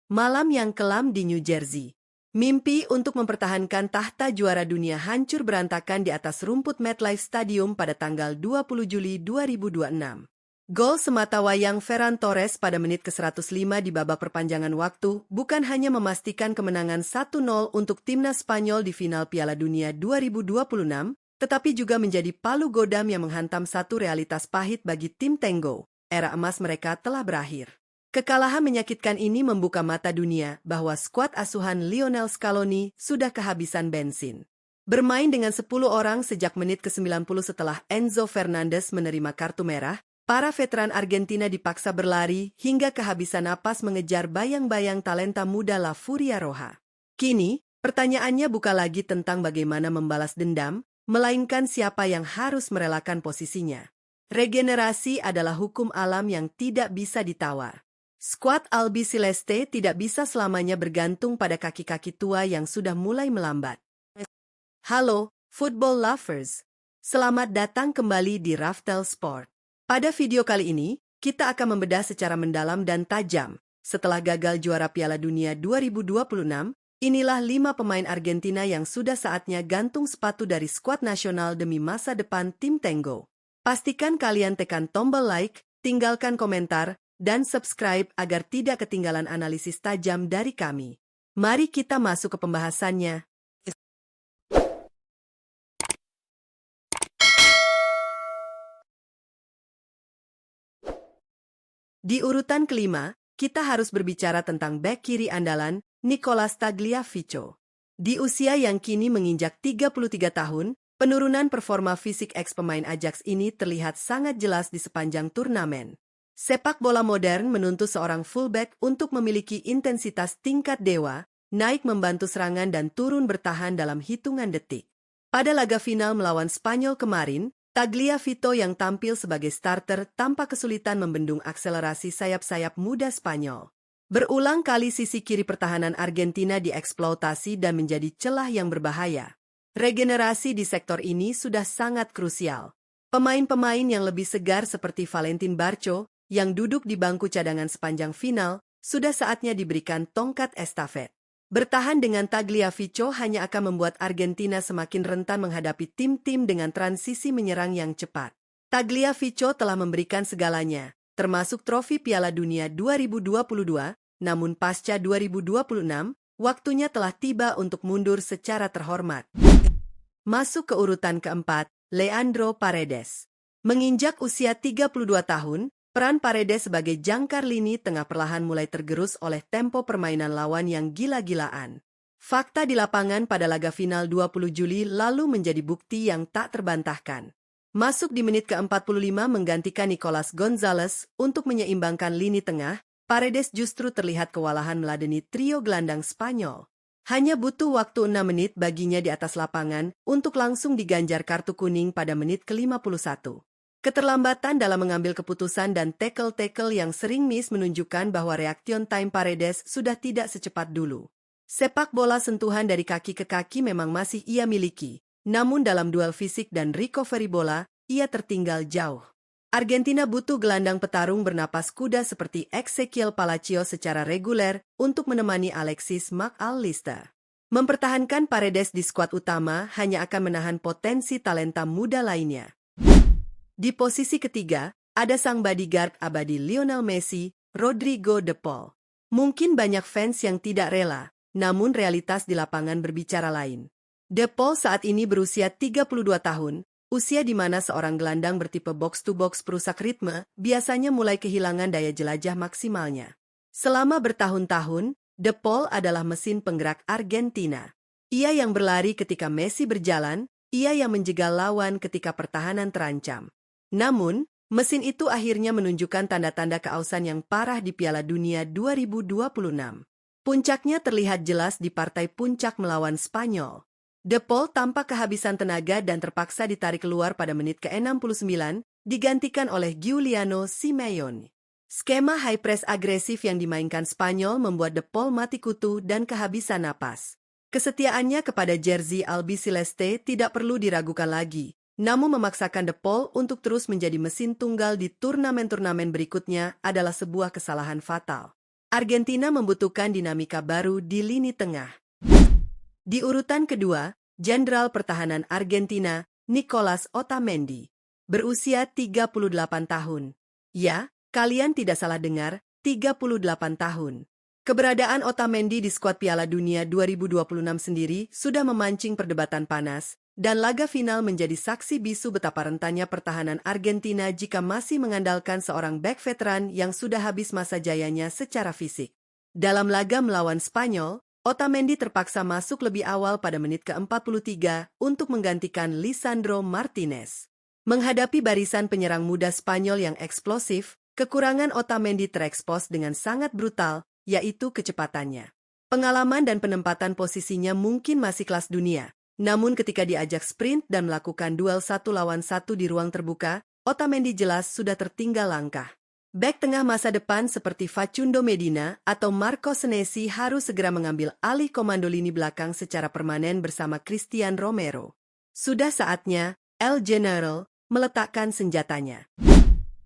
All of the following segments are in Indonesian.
Malam yang kelam di New Jersey. Mimpi untuk mempertahankan tahta juara dunia hancur berantakan di atas rumput MetLife Stadium pada tanggal 20 Juli 2026. Gol sematawayang Ferran Torres pada menit ke-105 di babak perpanjangan waktu bukan hanya memastikan kemenangan 1-0 untuk timnas Spanyol di final Piala Dunia 2026, tetapi juga menjadi palu godam yang menghantam satu realitas pahit bagi tim Tango. Era emas mereka telah berakhir. Kekalahan menyakitkan ini membuka mata dunia bahwa skuad asuhan Lionel Scaloni sudah kehabisan bensin. Bermain dengan 10 orang sejak menit ke-90 setelah Enzo Fernandez menerima kartu merah, para veteran Argentina dipaksa berlari hingga kehabisan napas mengejar bayang-bayang talenta muda La Furia Roja. Kini, pertanyaannya bukan lagi tentang bagaimana membalas dendam, melainkan siapa yang harus merelakan posisinya. Regenerasi adalah hukum alam yang tidak bisa ditawar. Skuad Albiceleste tidak bisa selamanya bergantung pada kaki-kaki tua yang sudah mulai melambat. Halo, football lovers. Selamat datang kembali di Raftel Sport. Pada video kali ini, kita akan membedah secara mendalam dan tajam. Setelah gagal juara Piala Dunia 2026, inilah 5 pemain Argentina yang sudah saatnya gantung sepatu dari skuad nasional demi masa depan tim Tango. Pastikan kalian tekan tombol like, tinggalkan komentar, dan subscribe agar tidak ketinggalan analisis tajam dari kami. Mari kita masuk ke pembahasannya. Di urutan kelima, kita harus berbicara tentang bek kiri andalan, Nicolas Tagliafico. Di usia yang kini menginjak 33 tahun, penurunan performa fisik ex-pemain Ajax ini terlihat sangat jelas di sepanjang turnamen. Sepak bola modern menuntut seorang fullback untuk memiliki intensitas tingkat dewa, naik membantu serangan dan turun bertahan dalam hitungan detik. Pada laga final melawan Spanyol kemarin, Tagliafico yang tampil sebagai starter tanpa kesulitan membendung akselerasi sayap-sayap muda Spanyol. Berulang kali sisi kiri pertahanan Argentina dieksploitasi dan menjadi celah yang berbahaya. Regenerasi di sektor ini sudah sangat krusial. Pemain-pemain yang lebih segar seperti Valentin Barco, yang duduk di bangku cadangan sepanjang final, sudah saatnya diberikan tongkat estafet. Bertahan dengan Tagliafico hanya akan membuat Argentina semakin rentan menghadapi tim-tim dengan transisi menyerang yang cepat. Tagliafico telah memberikan segalanya, termasuk trofi Piala Dunia 2022, namun pasca 2026, waktunya telah tiba untuk mundur secara terhormat. Masuk ke urutan keempat, Leandro Paredes. Menginjak usia 32 tahun, peran Paredes sebagai jangkar lini tengah perlahan mulai tergerus oleh tempo permainan lawan yang gila-gilaan. Fakta di lapangan pada laga final 20 Juli lalu menjadi bukti yang tak terbantahkan. Masuk di menit ke-45 menggantikan Nicolas Gonzalez untuk menyeimbangkan lini tengah, Paredes justru terlihat kewalahan meladeni trio gelandang Spanyol. Hanya butuh waktu 6 menit baginya di atas lapangan untuk langsung diganjar kartu kuning pada menit ke-51. Keterlambatan dalam mengambil keputusan dan tackle-tackle yang sering miss menunjukkan bahwa reaction time Paredes sudah tidak secepat dulu. Sepak bola sentuhan dari kaki ke kaki memang masih ia miliki, namun dalam duel fisik dan recovery bola, ia tertinggal jauh. Argentina butuh gelandang petarung bernapas kuda seperti Ezequiel Palacios secara reguler untuk menemani Alexis McAllister. Mempertahankan Paredes di skuad utama hanya akan menahan potensi talenta muda lainnya. Di posisi ketiga, ada sang bodyguard abadi Lionel Messi, Rodrigo De Paul. Mungkin banyak fans yang tidak rela, namun realitas di lapangan berbicara lain. De Paul saat ini berusia 32 tahun, usia di mana seorang gelandang bertipe box-to-box perusak ritme biasanya mulai kehilangan daya jelajah maksimalnya. Selama bertahun-tahun, De Paul adalah mesin penggerak Argentina. Ia yang berlari ketika Messi berjalan, ia yang menjegal lawan ketika pertahanan terancam. Namun, mesin itu akhirnya menunjukkan tanda-tanda keausan yang parah di Piala Dunia 2026. Puncaknya terlihat jelas di partai puncak melawan Spanyol. De Paul tampak kehabisan tenaga dan terpaksa ditarik keluar pada menit ke-69, digantikan oleh Giuliano Simeone. Skema high press agresif yang dimainkan Spanyol membuat De Paul mati kutu dan kehabisan napas. Kesetiaannya kepada jersey Albiceleste tidak perlu diragukan lagi. Namun memaksakan De Paul untuk terus menjadi mesin tunggal di turnamen-turnamen berikutnya adalah sebuah kesalahan fatal. Argentina membutuhkan dinamika baru di lini tengah. Di urutan kedua, Jenderal Pertahanan Argentina, Nicolas Otamendi. Berusia 38 tahun. Ya, kalian tidak salah dengar, 38 tahun. Keberadaan Otamendi di skuad Piala Dunia 2026 sendiri sudah memancing perdebatan panas, dan laga final menjadi saksi bisu betapa rentannya pertahanan Argentina jika masih mengandalkan seorang bek veteran yang sudah habis masa jayanya secara fisik. Dalam laga melawan Spanyol, Otamendi terpaksa masuk lebih awal pada menit ke-43 untuk menggantikan Lisandro Martinez. Menghadapi barisan penyerang muda Spanyol yang eksplosif, kekurangan Otamendi terekspos dengan sangat brutal, yaitu kecepatannya. Pengalaman dan penempatan posisinya mungkin masih kelas dunia, namun ketika diajak sprint dan melakukan duel 1 lawan 1 di ruang terbuka, Otamendi jelas sudah tertinggal langkah. Bek tengah masa depan seperti Facundo Medina atau Marco Senesi harus segera mengambil alih komando lini belakang secara permanen bersama Christian Romero. Sudah saatnya El General meletakkan senjatanya.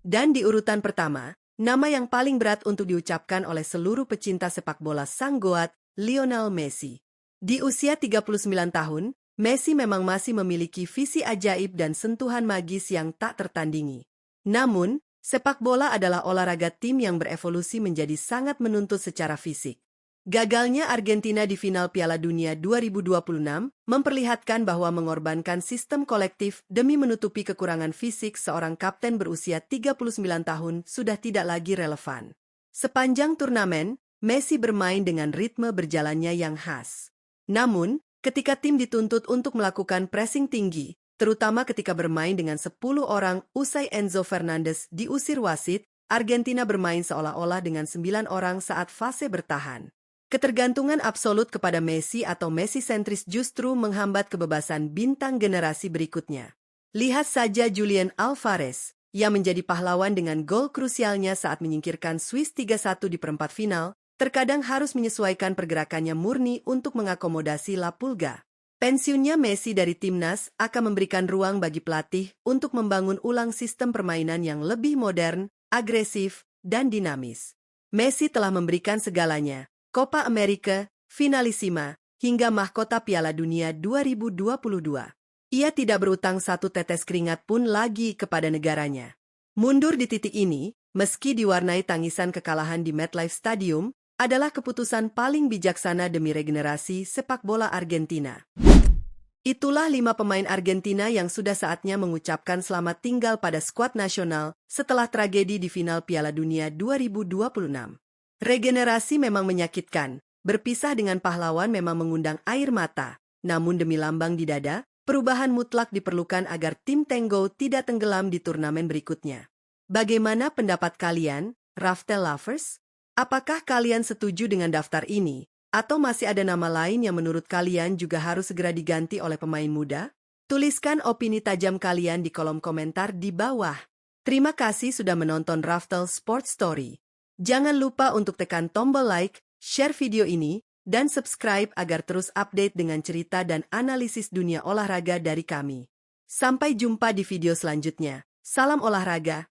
Dan di urutan pertama, nama yang paling berat untuk diucapkan oleh seluruh pecinta sepak bola sang goat, Lionel Messi. Di usia 39 tahun, Messi memang masih memiliki visi ajaib dan sentuhan magis yang tak tertandingi. Namun, sepak bola adalah olahraga tim yang berevolusi menjadi sangat menuntut secara fisik. Gagalnya Argentina di final Piala Dunia 2026 memperlihatkan bahwa mengorbankan sistem kolektif demi menutupi kekurangan fisik seorang kapten berusia 39 tahun sudah tidak lagi relevan. Sepanjang turnamen, Messi bermain dengan ritme berjalannya yang khas. Namun, ketika tim dituntut untuk melakukan pressing tinggi, terutama ketika bermain dengan 10 orang usai Enzo Fernandez diusir wasit, Argentina bermain seolah-olah dengan 9 orang saat fase bertahan. Ketergantungan absolut kepada Messi atau Messi-sentris justru menghambat kebebasan bintang generasi berikutnya. Lihat saja Julian Alvarez, yang menjadi pahlawan dengan gol krusialnya saat menyingkirkan Swiss 3-1 di perempat final, terkadang harus menyesuaikan pergerakannya murni untuk mengakomodasi La Pulga. Pensiunnya Messi dari timnas akan memberikan ruang bagi pelatih untuk membangun ulang sistem permainan yang lebih modern, agresif, dan dinamis. Messi telah memberikan segalanya. Copa America, Finalissima, hingga mahkota Piala Dunia 2022. Ia tidak berutang satu tetes keringat pun lagi kepada negaranya. Mundur di titik ini, meski diwarnai tangisan kekalahan di MetLife Stadium, adalah keputusan paling bijaksana demi regenerasi sepak bola Argentina. Itulah 5 pemain Argentina yang sudah saatnya mengucapkan selamat tinggal pada skuad nasional setelah tragedi di final Piala Dunia 2026. Regenerasi memang menyakitkan, berpisah dengan pahlawan memang mengundang air mata, namun demi lambang di dada, perubahan mutlak diperlukan agar tim Tango tidak tenggelam di turnamen berikutnya. Bagaimana pendapat kalian, Raftel Lovers? Apakah kalian setuju dengan daftar ini? Atau masih ada nama lain yang menurut kalian juga harus segera diganti oleh pemain muda? Tuliskan opini tajam kalian di kolom komentar di bawah. Terima kasih sudah menonton Raftel Sports Story. Jangan lupa untuk tekan tombol like, share video ini, dan subscribe agar terus update dengan cerita dan analisis dunia olahraga dari kami. Sampai jumpa di video selanjutnya. Salam olahraga.